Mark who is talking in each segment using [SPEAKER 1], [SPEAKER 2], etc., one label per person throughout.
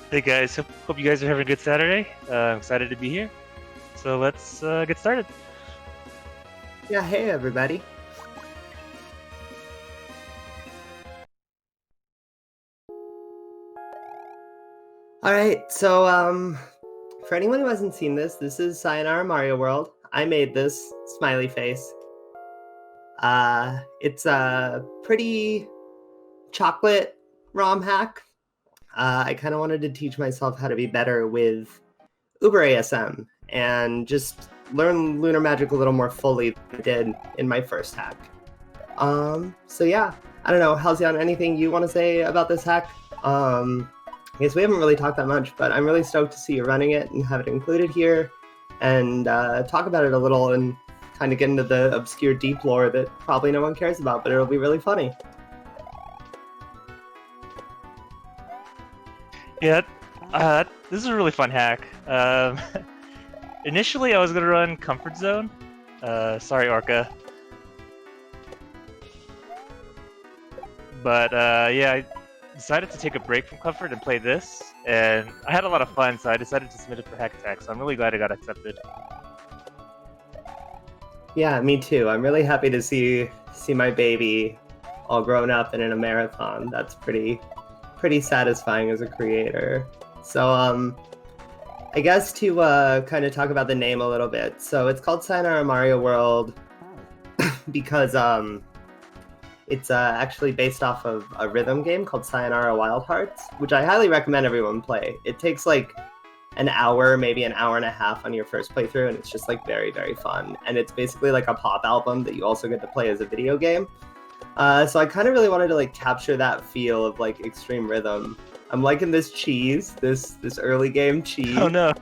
[SPEAKER 1] Hey guys, hope you guys are having a good Saturday. I'm excited to be here. So let's get started.
[SPEAKER 2] Yeah, hey everybody. All right, so for anyone who hasn't seen this, this is Sayonara Mario World. I made this smiley face. It's a pretty chocolate ROM hack. I kind of wanted to teach myself how to be better with Uber ASM and just learn Lunar Magic a little more fully than I did in my first hack. So yeah, I don't know, Halscion, anything you want to say about this hack? I guess we haven't really talked that much, but I'm really stoked to see you running it and have it included here, and talk about it a little and kind of get into the obscure deep lore that probably no one cares about, but it'll be really funny.
[SPEAKER 1] Yeah, this is a really fun hack. Initially, I was gonna run Comfort Zone. Sorry, Orca. But yeah, I decided to take a break from Comfort and play this, and I had a lot of fun, so I decided to submit it for Hack Attack. So I'm really glad it got accepted.
[SPEAKER 2] Yeah, me too. I'm really happy to see my baby all grown up and in a marathon. That's pretty satisfying as a creator. So I guess to kind of talk about the name a little bit. So it's called Sayonara Mario World because it's actually based off of a rhythm game called Sayonara Wild Hearts, which I highly recommend everyone play. It takes like an hour, maybe an hour and a half on your first playthrough, and it's just like very, very fun. And it's basically like a pop album that you also get to play as a video game. So I kind of really wanted to like capture that feel of like extreme rhythm. I'm liking this cheese, this early game cheese.
[SPEAKER 1] Oh no!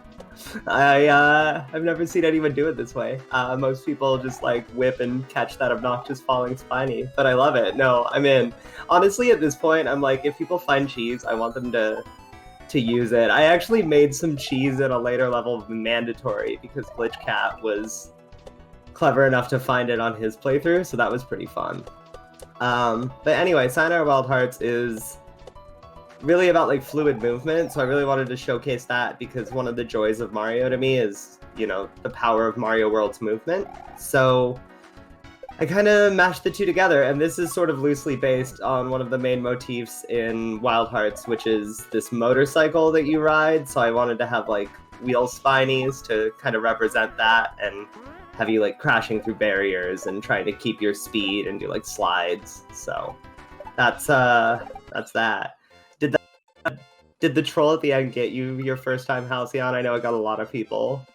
[SPEAKER 2] I've never seen anyone do it this way. Most people just like whip and catch that obnoxious falling spiny, but I love it. No, I'm in. Honestly, at this point, I'm like, if people find cheese, I want them to use it. I actually made some cheese in a later level of mandatory because Glitch Cat was clever enough to find it on his playthrough, so that was pretty fun. But anyway, Sayonara Wild Hearts is really about like fluid movement, so I really wanted to showcase that because one of the joys of Mario to me is, you know, the power of Mario World's movement. So I kind of mashed the two together, and this is sort of loosely based on one of the main motifs in Wild Hearts, which is this motorcycle that you ride. So I wanted to have like wheel spinies to kind of represent that, and have you like crashing through barriers and trying to keep your speed and do like slides. So that's that. Did that did the troll at the end get you your first time Halcyon? I know it got a lot of people.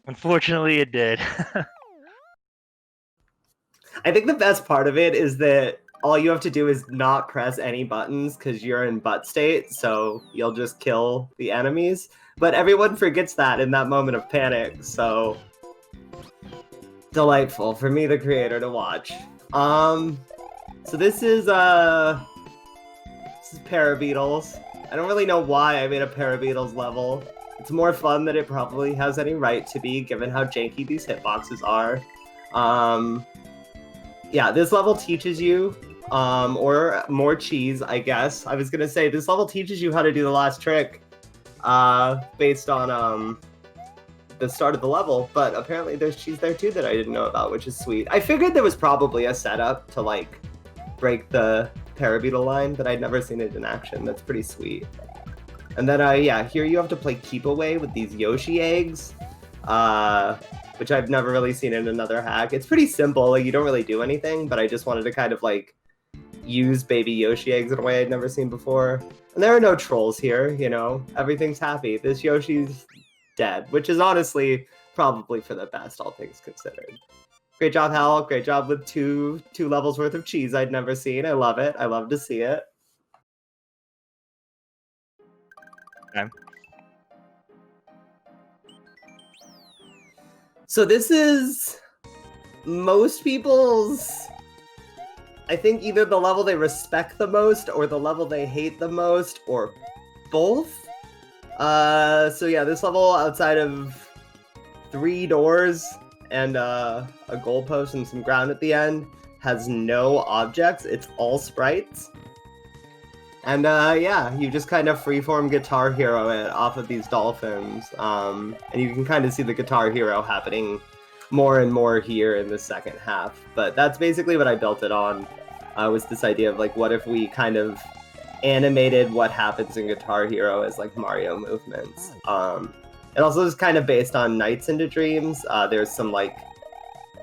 [SPEAKER 1] Unfortunately, it did.
[SPEAKER 2] I think the best part of it is that all you have to do is not press any buttons because you're in butt state, so you'll just kill the enemies. But everyone forgets that in that moment of panic, so delightful for me, the creator, to watch. So this is Parabeetles. I don't really know why I made a Parabeetles level. It's more fun than it probably has any right to be, given how janky these hitboxes are. Yeah, this level teaches you, or more cheese, I guess. I was gonna say, this level teaches you how to do the last trick, based on, the start of the level, but apparently there's cheese there too that I didn't know about, which is sweet. I figured there was probably a setup to, like, break the Parabeetle line, but I'd never seen it in action. That's pretty sweet. And then, yeah, here you have to play keep away with these Yoshi eggs, which I've never really seen in another hack. It's pretty simple, like, you don't really do anything, but I just wanted to kind of, like, use baby Yoshi eggs in a way I'd never seen before. And there are no trolls here, you know? Everything's happy. This Yoshi's dead, which is honestly probably for the best, all things considered. Great job, Hal. Great job with two levels worth of cheese I'd never seen. I love it. I love to see it.
[SPEAKER 1] Okay.
[SPEAKER 2] So this is most people's, I think, either the level they respect the most or the level they hate the most, or both. So yeah, this level, outside of 3 doors and a goalpost and some ground at the end, has no objects. It's all sprites. And yeah, you just kind of freeform Guitar Hero it off of these dolphins. And you can kind of see the Guitar Hero happening more and more here in the second half. But that's basically what I built it on, was this idea of like, what if we kind of animated what happens in Guitar Hero as like Mario movements. It also is kind of based on Nights into Dreams. There's some like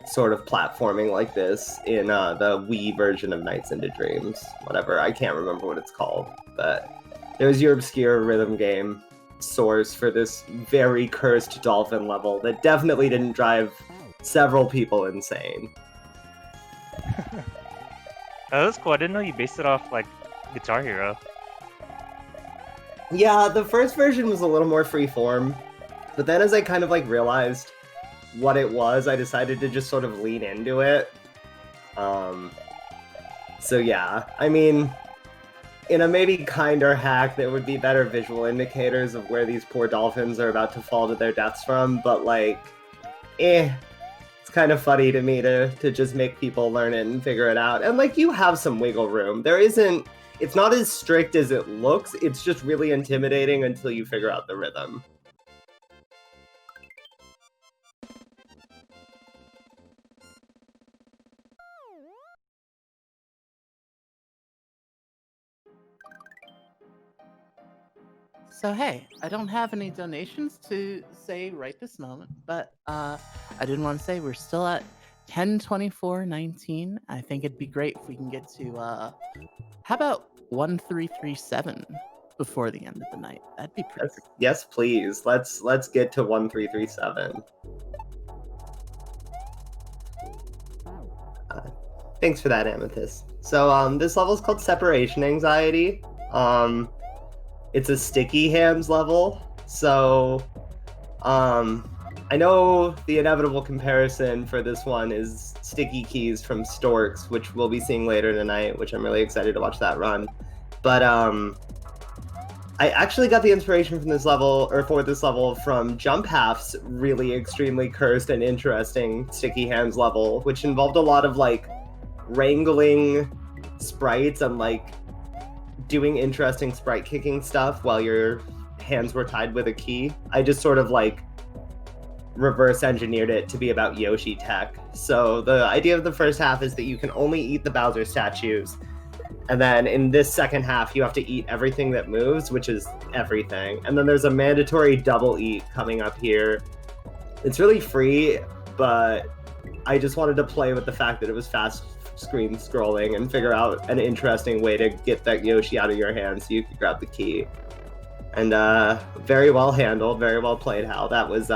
[SPEAKER 2] sort of platforming like this in the Wii version of Nights into Dreams. Whatever, I can't remember what it's called, but there's your obscure rhythm game source for this very cursed dolphin level that definitely didn't drive several people insane.
[SPEAKER 1] Oh, that's cool. I didn't know you based it off like Guitar Hero.
[SPEAKER 2] Yeah, the first version was a little more freeform, but then as I kind of like realized what it was, I decided to just sort of lean into it. So yeah, I mean, in a maybe kinder hack, there would be better visual indicators of where these poor dolphins are about to fall to their deaths from, but like, it's kind of funny to me to just make people learn it and figure it out. And like, you have some wiggle room. It's not as strict as it looks, it's just really intimidating until you figure out the rhythm.
[SPEAKER 3] So hey, I don't have any donations to say right this moment, but I did want to say we're still at 1024.19. I think it'd be great if we can get to how about 1337 before the end of the night? That'd be pretty great.
[SPEAKER 2] Yes, please. Let's get to 1337. Thanks for that, Amethyst. So this level is called Separation Anxiety. It's a sticky hands level, so I know the inevitable comparison for this one is Sticky Keys from Storks, which we'll be seeing later tonight, which I'm really excited to watch that run. But I actually got the inspiration from this level, or for this level, from Jump Half's really extremely cursed and interesting Sticky Hands level, which involved a lot of like wrangling sprites and like doing interesting sprite kicking stuff while your hands were tied with a key. I just sort of like reverse engineered it to be about Yoshi tech. So the idea of the first half is that you can only eat the Bowser statues, and then in this second half you have to eat everything that moves, which is everything. And then there's a mandatory double eat coming up here. It's really free, but I just wanted to play with the fact that it was fast screen scrolling and figure out an interesting way to get that Yoshi out of your hand so you could grab the key. And very well handled, very well played, Hal. That was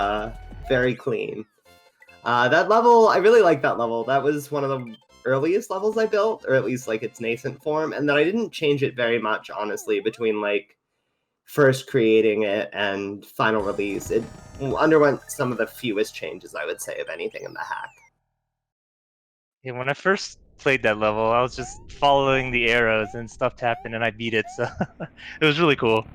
[SPEAKER 2] very clean. That level, I really like that level. That was one of the earliest levels I built, or at least like its nascent form, and then I didn't change it very much, honestly, between like first creating it and final release. It underwent some of the fewest changes, I would say, of anything in the hack.
[SPEAKER 1] Yeah, when I first played that level, I was just following the arrows and stuff happened and I beat it, so it was really cool.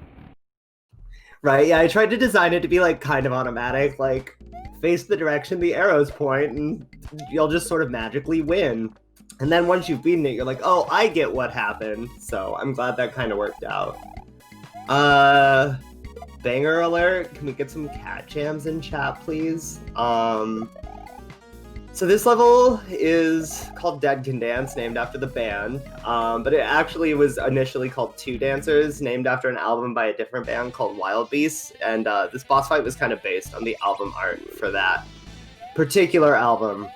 [SPEAKER 2] Right, yeah, I tried to design it to be like kind of automatic, like face the direction the arrows point and you'll just sort of magically win. And then once you've beaten it, you're like, oh, I get what happened. So I'm glad that kind of worked out. Banger alert, can we get some cat jams in chat, please? So this level is called Dead Can Dance, named after the band, but it actually was initially called Two Dancers, named after an album by a different band called Wild Beasts, and this boss fight was kind of based on the album art for that particular album.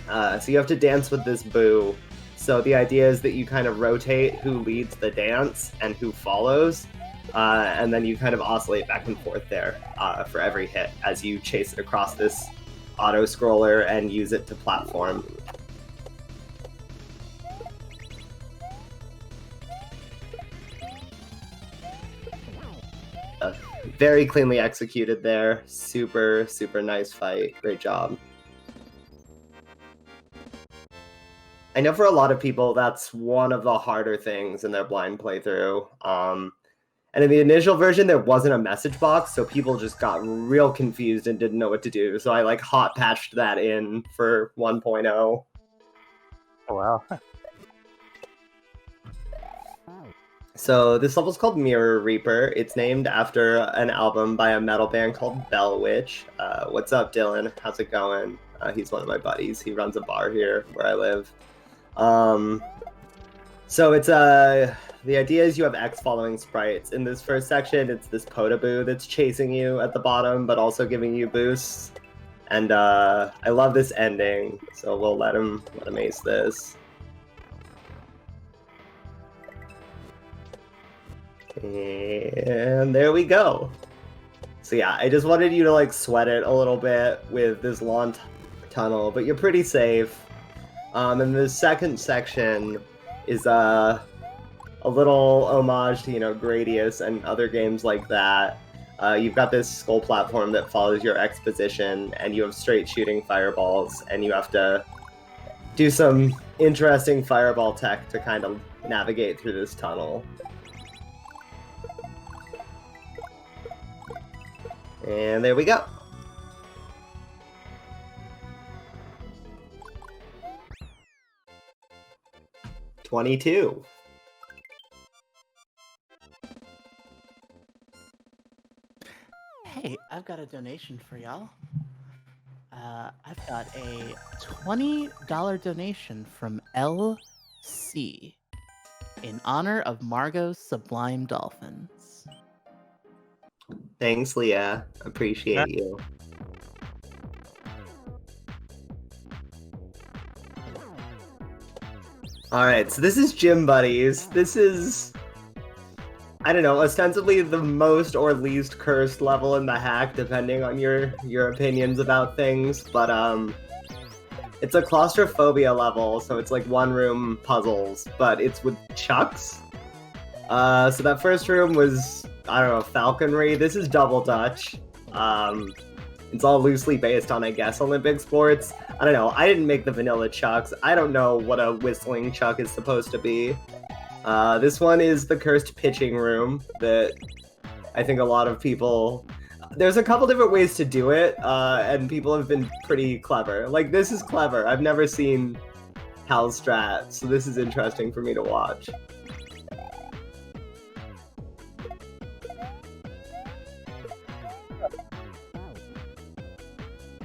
[SPEAKER 2] So you have to dance with this boo. So the idea is that you kind of rotate who leads the dance and who follows, and then you kind of oscillate back and forth there for every hit as you chase it across this auto-scroller and use it to platform. Very cleanly executed there. Super, super nice fight. Great job. I know for a lot of people that's one of the harder things in their blind playthrough. And in the initial version, there wasn't a message box, so people just got real confused and didn't know what to do. So I like hot patched that in for 1.0.
[SPEAKER 1] Oh wow.
[SPEAKER 2] So this level's called Mirror Reaper. It's named after an album by a metal band called Bell Witch. What's up, Dylan? How's it going? He's one of my buddies. He runs a bar here where I live. So it's the idea is you have X following sprites. In this first section, it's this Podoboo that's chasing you at the bottom, but also giving you boosts. And I love this ending, so we'll let him ace this. And there we go. So yeah, I just wanted you to like sweat it a little bit with this long tunnel, but you're pretty safe. And the second section is a little homage to, Gradius and other games like that. You've got this skull platform that follows your X position, and you have straight shooting fireballs, and you have to do some interesting fireball tech to kind of navigate through this tunnel. And there we go. $22.
[SPEAKER 3] Hey, I've got a donation for y'all. I've got a $20 donation from LC in honor of Margot's Sublime Dolphins.
[SPEAKER 2] Thanks, Leah. Appreciate you. Alright, so this is Gym Buddies. This is, I don't know, ostensibly the most or least cursed level in the hack, depending on your opinions about things, but it's a claustrophobia level, so it's like one-room puzzles, but it's with chucks. So that first room was, I don't know, falconry. This is double dutch. It's all loosely based on, I guess, Olympic sports. I don't know. I didn't make the vanilla chucks. I don't know what a whistling chuck is supposed to be. This one is the cursed pitching room that I think a lot of people... There's a couple different ways to do it, and people have been pretty clever. Like, this is clever. I've never seen Hal's strat, so this is interesting for me to watch.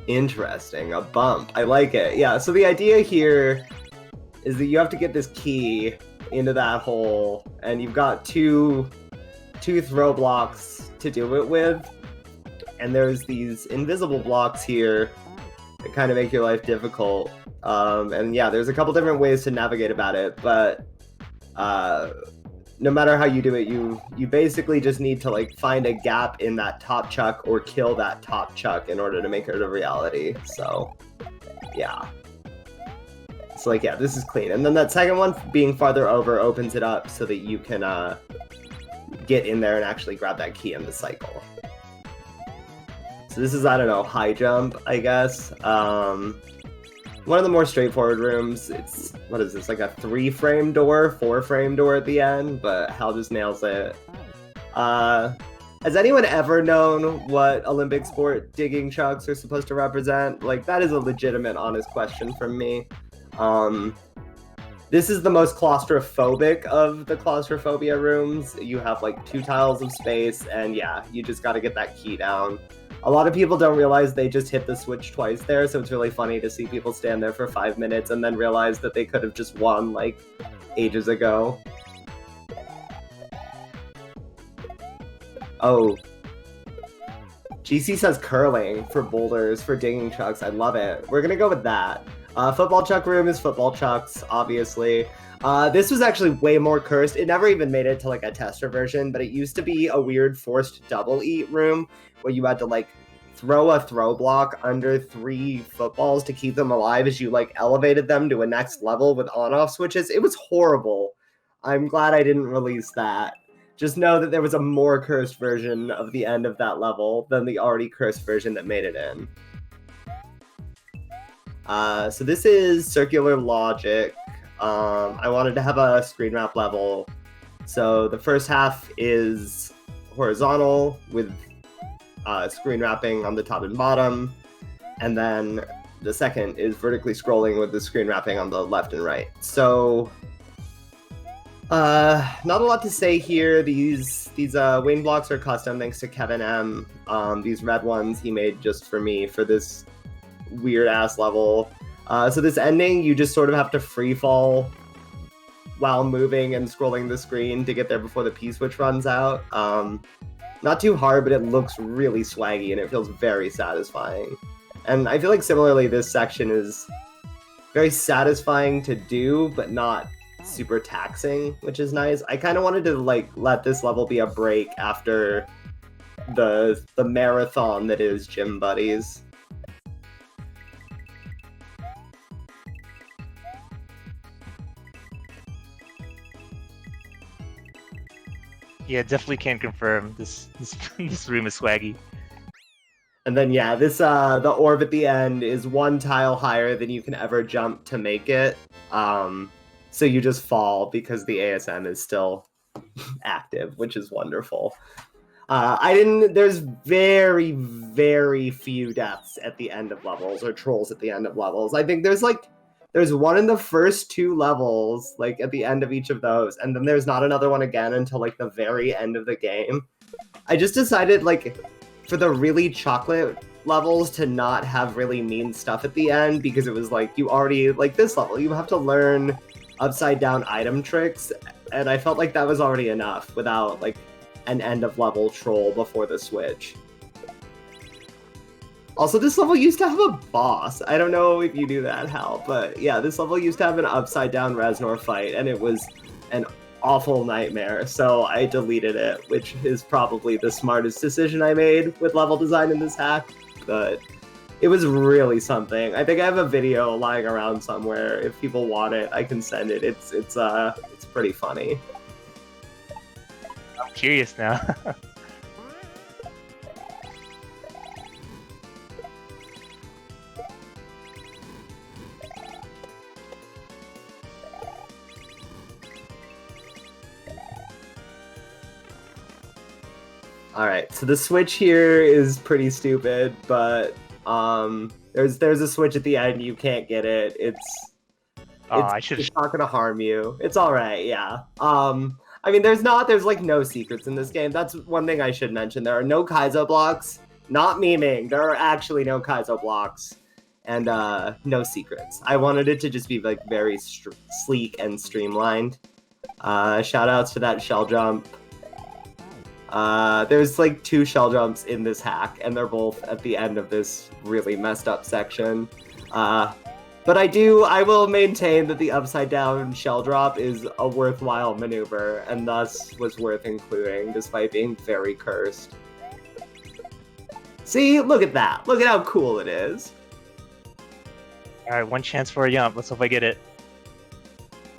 [SPEAKER 2] Interesting, a bump. I like it. Yeah, so the idea here is that you have to get this key into that hole, and you've got two throw blocks to do it with, and there's these invisible blocks here that kind of make your life difficult. And yeah, there's a couple different ways to navigate about it, but no matter how you do it, you basically just need to like find a gap in that top chuck or kill that top chuck in order to make it a reality. So yeah. So like, yeah, this is clean. And then that second one being farther over opens it up so that you can get in there and actually grab that key in the cycle. So this is, I don't know, high jump, I guess. One of the more straightforward rooms. It's, what is this, like a 3-frame door, 4-frame door at the end, but Hal just nails it. Has anyone ever known what Olympic sport digging chucks are supposed to represent? Like, that is a legitimate, honest question from me. This is the most claustrophobic of the claustrophobia rooms. You have like 2 tiles of space, and yeah, you just gotta get that key down. A lot of people don't realize they just hit the switch twice there, so it's really funny to see people stand there for 5 minutes and then realize that they could have just won, like, ages ago. Oh. GC says curling for boulders, for digging chucks. I love it. We're gonna go with that. Football chuck room is football chucks, obviously. This was actually way more cursed. It never even made it to, like, a tester version, but it used to be a weird forced double eat room where you had to, like, throw a throw block under 3 footballs to keep them alive as you, like, elevated them to a next level with on-off switches. It was horrible. I'm glad I didn't release that. Just know that there was a more cursed version of the end of that level than the already cursed version that made it in. So this is circular logic. I wanted to have a screen wrap level. So the first half is horizontal with screen wrapping on the top and bottom, and then the second is vertically scrolling with the screen wrapping on the left and right. So Not a lot to say here. These wing blocks are custom thanks to Kevin M. These red ones he made just for me for this weird ass level. So this ending, you just sort of have to free fall while moving and scrolling the screen to get there before the P-switch runs out. Not too hard, but it looks really swaggy and it feels very satisfying. And I feel like similarly, this section is very satisfying to do, but not super taxing, which is nice. I kind of wanted to like let this level be a break after the marathon that is Gym Buddies.
[SPEAKER 1] Yeah, definitely can confirm this this room is swaggy.
[SPEAKER 2] And then yeah, this the orb at the end is one tile higher than you can ever jump to make it. So you just fall because the ASM is still active, which is wonderful. There's very, very few deaths at the end of levels or trolls at the end of levels. I think there's one in the first 2 levels, like at the end of each of those, and then there's not another one again until like the very end of the game. I just decided like for the really chocolate levels to not have really mean stuff at the end because it was like you already like this level, you have to learn upside down item tricks, and I felt like that was already enough without like an end of level troll before the switch. Also, this level used to have a boss. I don't know if you knew that, Hal, but yeah, this level used to have an upside down Reznor fight, and it was an awful nightmare, so I deleted it, which is probably the smartest decision I made with level design in this hack, but it was really something. I think I have a video lying around somewhere. If people want it, I can send it. It's pretty funny.
[SPEAKER 1] I'm curious now.
[SPEAKER 2] All right, so the switch here is pretty stupid, but there's a switch at the end. You can't get it. It's not gonna harm you. It's all right, yeah. I mean, there's like no secrets in this game. That's one thing I should mention. There are no Kaizo blocks. Not memeing. There are actually no Kaizo blocks, and no secrets. I wanted it to just be like very sleek and streamlined. Shout outs to that shell jump. There's like 2 shell jumps in this hack, and they're both at the end of this really messed up section. But I will maintain that the upside down shell drop is a worthwhile maneuver, and thus was worth including, despite being very cursed. See, look at that. Look at how cool it is.
[SPEAKER 1] Alright, one chance for a jump. Let's hope I get it.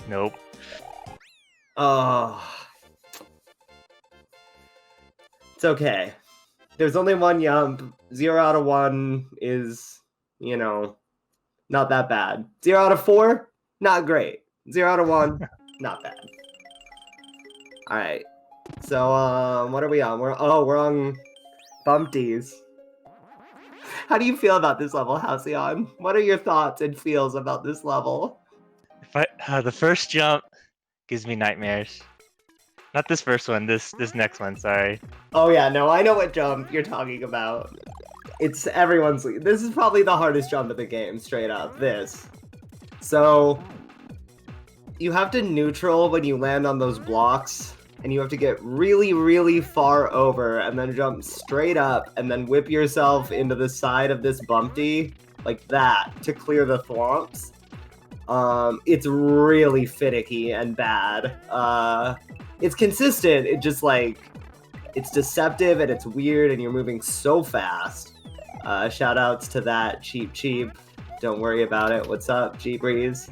[SPEAKER 1] Nope.
[SPEAKER 2] Oh. It's okay. There's only one jump. 0 out of 1 is, you know, not that bad. 0 out of 4, not great. 0 out of 1, not bad. Alright. So, what are we on? We're on Bumpties. How do you feel about this level, Halcyon? What are your thoughts and feels about this level?
[SPEAKER 1] The first jump gives me nightmares. Not this first one, this next one, sorry.
[SPEAKER 2] Oh yeah, no, I know what jump you're talking about. It's everyone's... This is probably the hardest jump of the game, straight up, this. So, you have to neutral when you land on those blocks, and you have to get really, really far over, and then jump straight up, and then whip yourself into the side of this bumpty, like that, to clear the thwomps. It's really finicky and bad. It's consistent, it just like, it's deceptive and it's weird and you're moving so fast. Shout outs to that, Cheap. Don't worry about it. What's up, G-Breeze?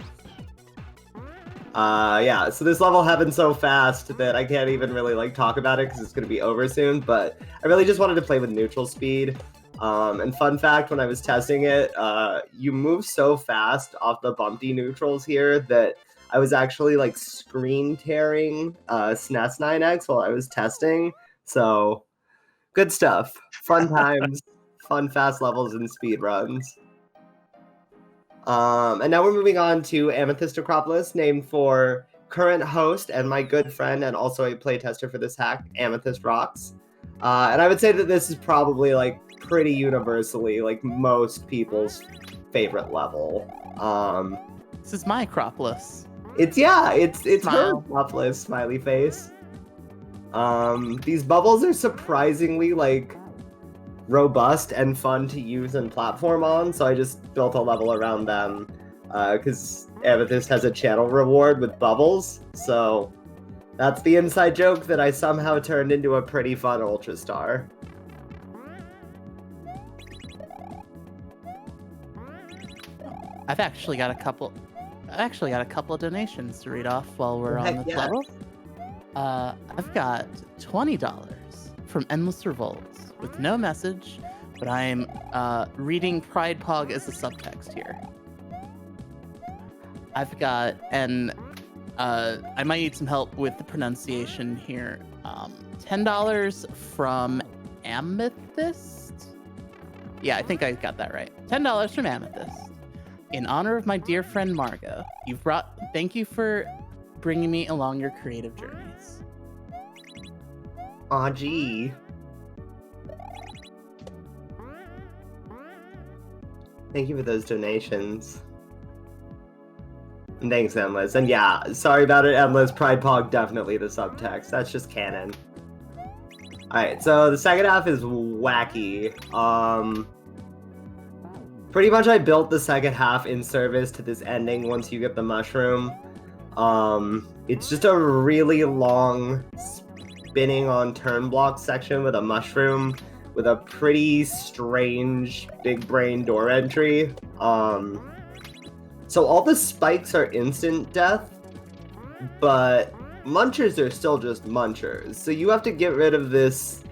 [SPEAKER 2] Yeah, so this level happened so fast that I can't even really like talk about it because it's going to be over soon, but I really just wanted to play with neutral speed. And fun fact, when I was testing it, you move so fast off the bumpy neutrals here that I was actually like screen tearing SNES 9X while I was testing. So good stuff. Fun times, fun fast levels and speed runs. And now we're moving on to Amethyst Acropolis, named for current host and my good friend and also a playtester for this hack, Amethyst Rocks. And I would say that this is probably like pretty universally like most people's favorite level.
[SPEAKER 3] This is my Acropolis.
[SPEAKER 2] It's her
[SPEAKER 3] Smile.
[SPEAKER 2] Acropolis, smiley face. These bubbles are surprisingly like robust and fun to use and platform on, so I just built a level around them because Amethyst has a channel reward with bubbles, so that's the inside joke that I somehow turned into a pretty fun Ultra Star.
[SPEAKER 3] I've actually got a couple of donations to read off while we're on this
[SPEAKER 2] Heck yeah.
[SPEAKER 3] level. I've got $20 from Endless Revolts with no message, but I'm reading Pride Pog as a subtext here. I've got I might need some help with the pronunciation here. $10 from Amethyst. Yeah, I think I got that right. $10 from Amethyst. In honor of my dear friend Margot, thank you for bringing me along your creative journeys.
[SPEAKER 2] Aw, gee. Thank you for those donations. And thanks, Endless. And yeah, sorry about it, Endless. Pride Pog, definitely the subtext. That's just canon. Alright, so the second half is wacky. Pretty much I built the second half in service to this ending once you get the mushroom. It's just a really long spinning on turn block section with a mushroom with a pretty strange big brain door entry. So all the spikes are instant death, but munchers are still just munchers. So you have to get rid of this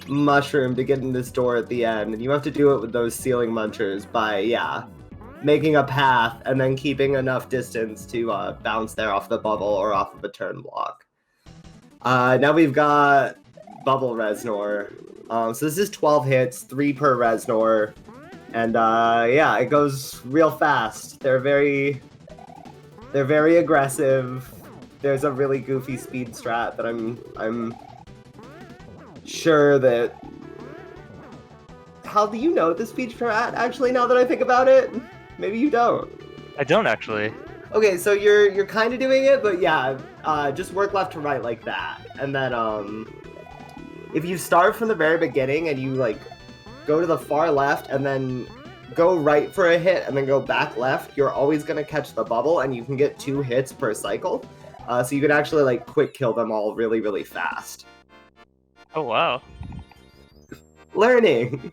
[SPEAKER 2] mushroom to get in this door at the end, and you have to do it with those ceiling munchers by, making a path and then keeping enough distance to bounce there off the bubble or off of a turn block. Now we've got Bubble Reznor. So this is 12 hits, 3 per Reznor, and it goes real fast. They're very aggressive. There's a really goofy speed strat that I'm sure that... How do you know the speed strat, actually, now that I think about it? Maybe you don't.
[SPEAKER 1] I don't actually.
[SPEAKER 2] Okay, so you're kind of doing it, but yeah, just work left to right like that. And then, if you start from the very beginning and you, like, go to the far left and then go right for a hit and then go back left, you're always going to catch the bubble, and you can get 2 hits per cycle. So you can actually, like, quick kill them all really, really fast.
[SPEAKER 1] Oh, wow.
[SPEAKER 2] Learning!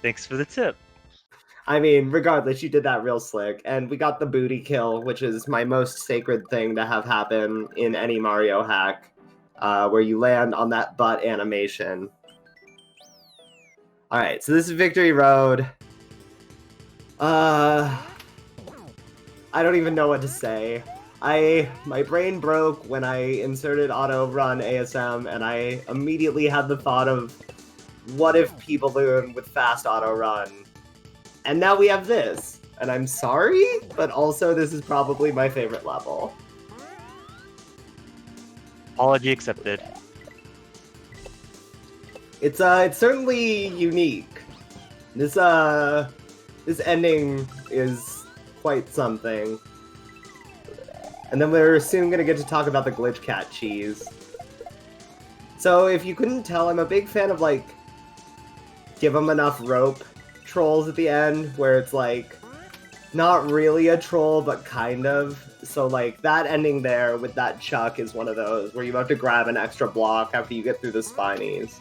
[SPEAKER 1] Thanks for the tip.
[SPEAKER 2] I mean, regardless, you did that real slick. And we got the booty kill, which is my most sacred thing to have happen in any Mario hack, where you land on that butt animation. Alright, so this is Victory Road. I don't even know what to say. My brain broke when I inserted auto run ASM, and I immediately had the thought of, what if people balloon with fast auto run? And now we have this, and I'm sorry, but also this is probably my favorite level.
[SPEAKER 1] Apology accepted.
[SPEAKER 2] It's certainly unique. This ending is quite something. And then we're soon gonna get to talk about the glitch cat cheese. So if you couldn't tell, I'm a big fan of, like, give them enough rope trolls at the end, where it's like not really a troll but kind of. So like that ending there with that chuck is one of those where you have to grab an extra block after you get through the spinies.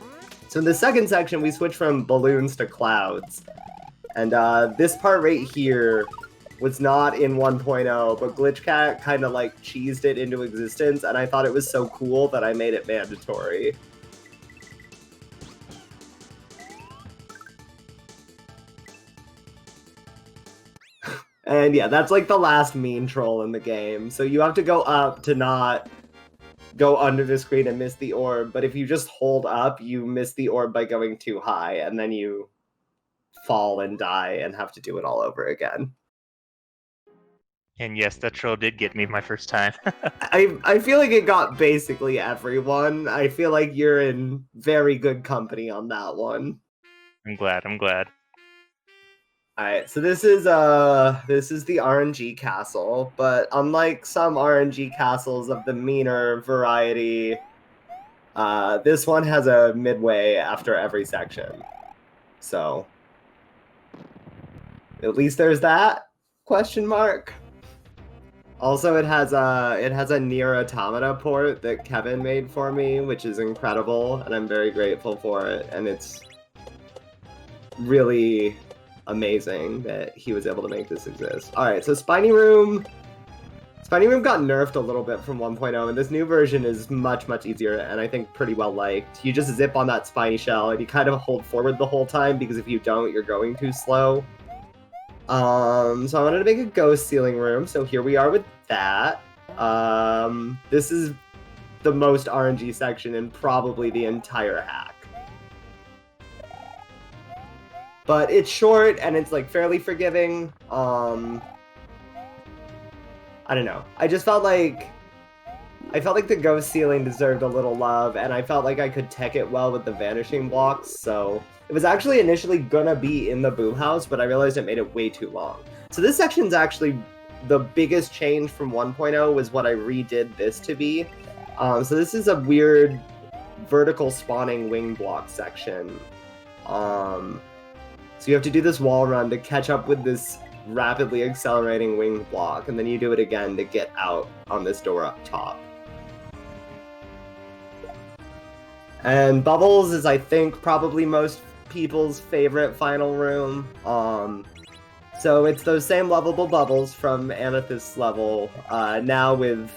[SPEAKER 2] So in the second section we switch from balloons to clouds, and this part right here was not in 1.0, but Glitchcat kind of like cheesed it into existence, and I thought it was so cool that I made it mandatory. And yeah, that's like the last mean troll in the game. So you have to go up to not go under the screen and miss the orb, but if you just hold up, you miss the orb by going too high, and then you fall and die and have to do it all over again.
[SPEAKER 1] And yes, that troll did get me my first time.
[SPEAKER 2] I feel like it got basically everyone. I feel like you're in very good company on that one.
[SPEAKER 1] I'm glad.
[SPEAKER 2] All right, so this is the RNG Castle, but unlike some RNG castles of the meaner variety, this one has a midway after every section. So at least there's that question mark. Also, it has a Nier Automata port that Kevin made for me, which is incredible, and I'm very grateful for it. And it's really amazing that he was able to make this exist. All right, so Spiny Room got nerfed a little bit from 1.0, and this new version is much, much easier, and I think pretty well liked. You just zip on that spiny shell, and you kind of hold forward the whole time, because if you don't, you're going too slow. So I wanted to make a ghost ceiling room, so here we are with that. This is the most RNG section in probably the entire hack. But it's short, and it's, like, fairly forgiving. I don't know. I felt like the ghost ceiling deserved a little love, and I felt like I could tech it well with the vanishing blocks, so it was actually initially gonna be in the boom house, but I realized it made it way too long. So this section's actually the biggest change from 1.0 was what I redid this to be. So this is a weird vertical spawning wing block section. So you have to do this wall run to catch up with this rapidly accelerating wing block, and then you do it again to get out on this door up top. And Bubbles is, I think, probably most people's favorite final room. So it's those same lovable bubbles from Amethyst level, now with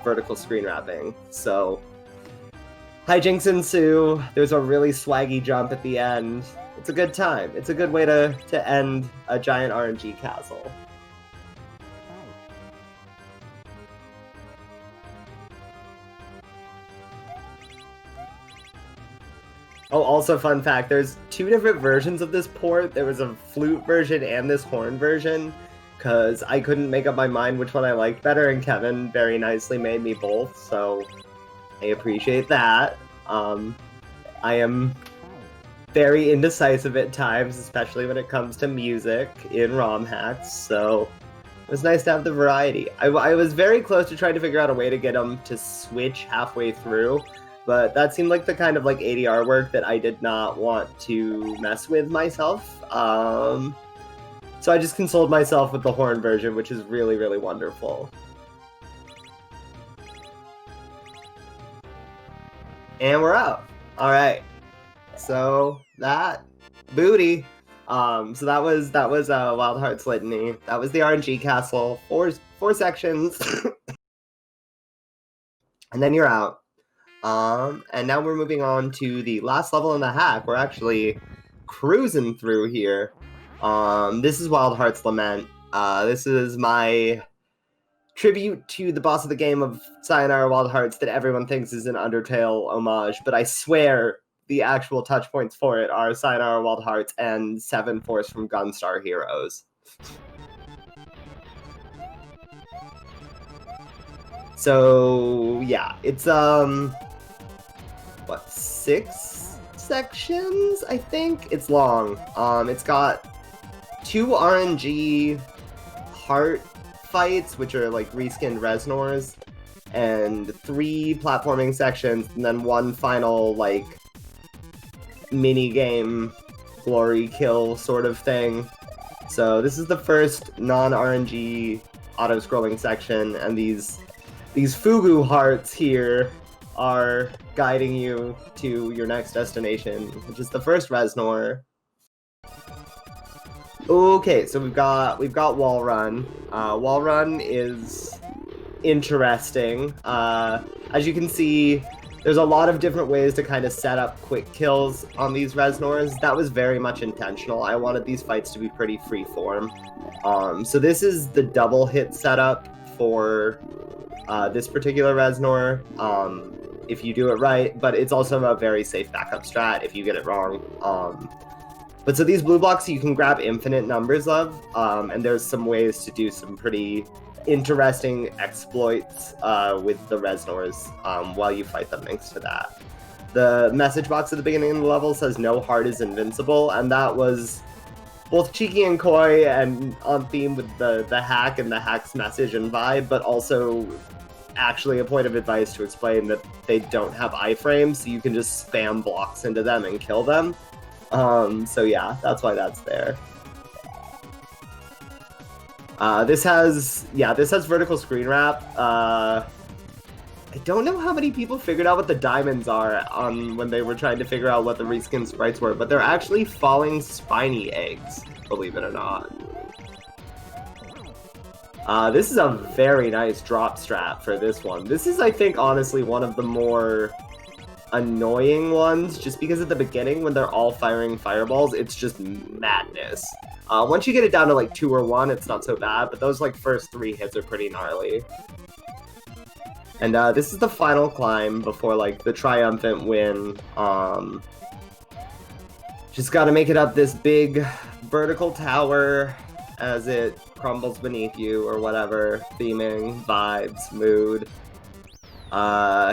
[SPEAKER 2] vertical screen wrapping. So hijinks ensue. There's a really swaggy jump at the end. It's a good time. It's a good way to end a giant RNG castle. Oh, also fun fact, there's two different versions of this port. There was a flute version and this horn version, because I couldn't make up my mind which one I liked better, and Kevin very nicely made me both, so I appreciate that. I am very indecisive at times, especially when it comes to music in ROM hacks, so it was nice to have the variety. I was very close to trying to figure out a way to get them to switch halfway through, but that seemed like the kind of like ADR work that I did not want to mess with myself. So I just consoled myself with the horn version, which is really, really wonderful. And we're out. All right. So that booty. So that was Wild Hearts Litany. That was the RNG Castle. Four sections. And then you're out. And now we're moving on to the last level in the hack. We're actually cruising through here. This is Wild Hearts Lament. This is my tribute to the boss of the game of Sayonara Wild Hearts that everyone thinks is an Undertale homage, but I swear the actual touch points for it are Sayonara Wild Hearts and 7 Force from Gunstar Heroes. So yeah, it's what, 6 sections, I think? It's long. It's got 2 RNG heart fights, which are like reskinned Resnors, and 3 platforming sections, and then 1 final like mini game glory kill sort of thing. So this is the first non-RNG auto-scrolling section, and these Fugu hearts here are guiding you to your next destination, which is the first Resnor. Okay, so we've got Wall Run. Wall Run is interesting. As you can see, there's a lot of different ways to kind of set up quick kills on these Resnors. That was very much intentional. I wanted these fights to be pretty freeform. So this is the double hit setup for this particular Resnor, if you do it right, but it's also a very safe backup strat if you get it wrong. But so these blue blocks you can grab infinite numbers of, and there's some ways to do some pretty interesting exploits with the Reznors while you fight them thanks to that. The message box at the beginning of the level says no heart is invincible, and that was both cheeky and coy and on theme with the hack and the hack's message and vibe, but also actually a point of advice to explain that they don't have iframes, so you can just spam blocks into them and kill them. So yeah, that's why that's there. This has vertical screen wrap. I don't know how many people figured out what the diamonds are when they were trying to figure out what the reskin sprites were, but they're actually falling spiny eggs, believe it or not. This is a very nice drop strat for this one. This is, I think, honestly, one of the more annoying ones, just because at the beginning, when they're all firing fireballs, it's just madness. Once you get it down to like 2 or 1, it's not so bad, but those like first 3 hits are pretty gnarly. And this is the final climb before like the triumphant win. Just gotta make it up this big vertical tower as it crumbles beneath you or whatever. Theming, vibes, mood.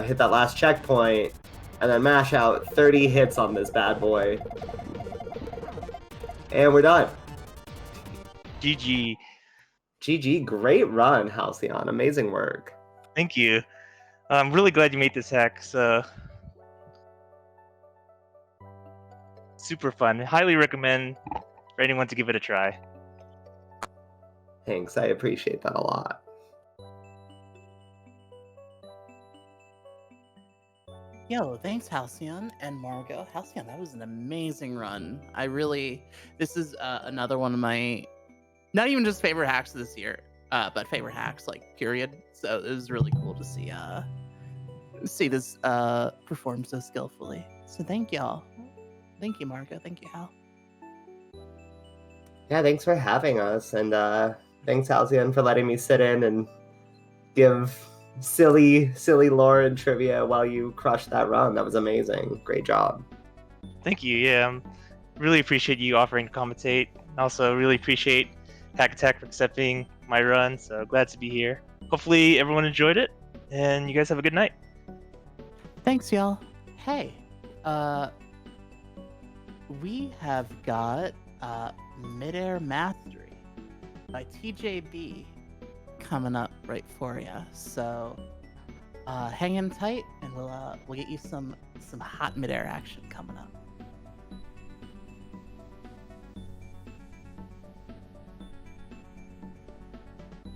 [SPEAKER 2] Hit that last checkpoint and then mash out 30 hits on this bad boy. And we're done.
[SPEAKER 1] GG.
[SPEAKER 2] GG, great run, Halcyon. Amazing work.
[SPEAKER 1] Thank you. I'm really glad you made this hack. So super fun. Highly recommend for anyone to give it a try.
[SPEAKER 2] Thanks, I appreciate that a lot.
[SPEAKER 3] Yo, thanks, Halcyon and Margot. Halcyon, that was an amazing run. This is another one of my, not even just favorite hacks this year, but favorite hacks, like, period. So it was really cool to see this perform so skillfully. So thank y'all. Thank you, Margot. Thank you, Hal.
[SPEAKER 2] Yeah, thanks for having us, and thanks, Halcyon, for letting me sit in and give silly lore and trivia while you crushed that run. That was amazing. Great job.
[SPEAKER 1] Thank you. Yeah, really appreciate you offering to commentate. Also, really appreciate Hack Attack for accepting my run. So glad to be here. Hopefully, everyone enjoyed it, and you guys have a good night.
[SPEAKER 3] Thanks, y'all. Hey, we have got Midair Mastery by TJB coming up right for you. So hang in tight, and we'll get you some hot midair action coming up.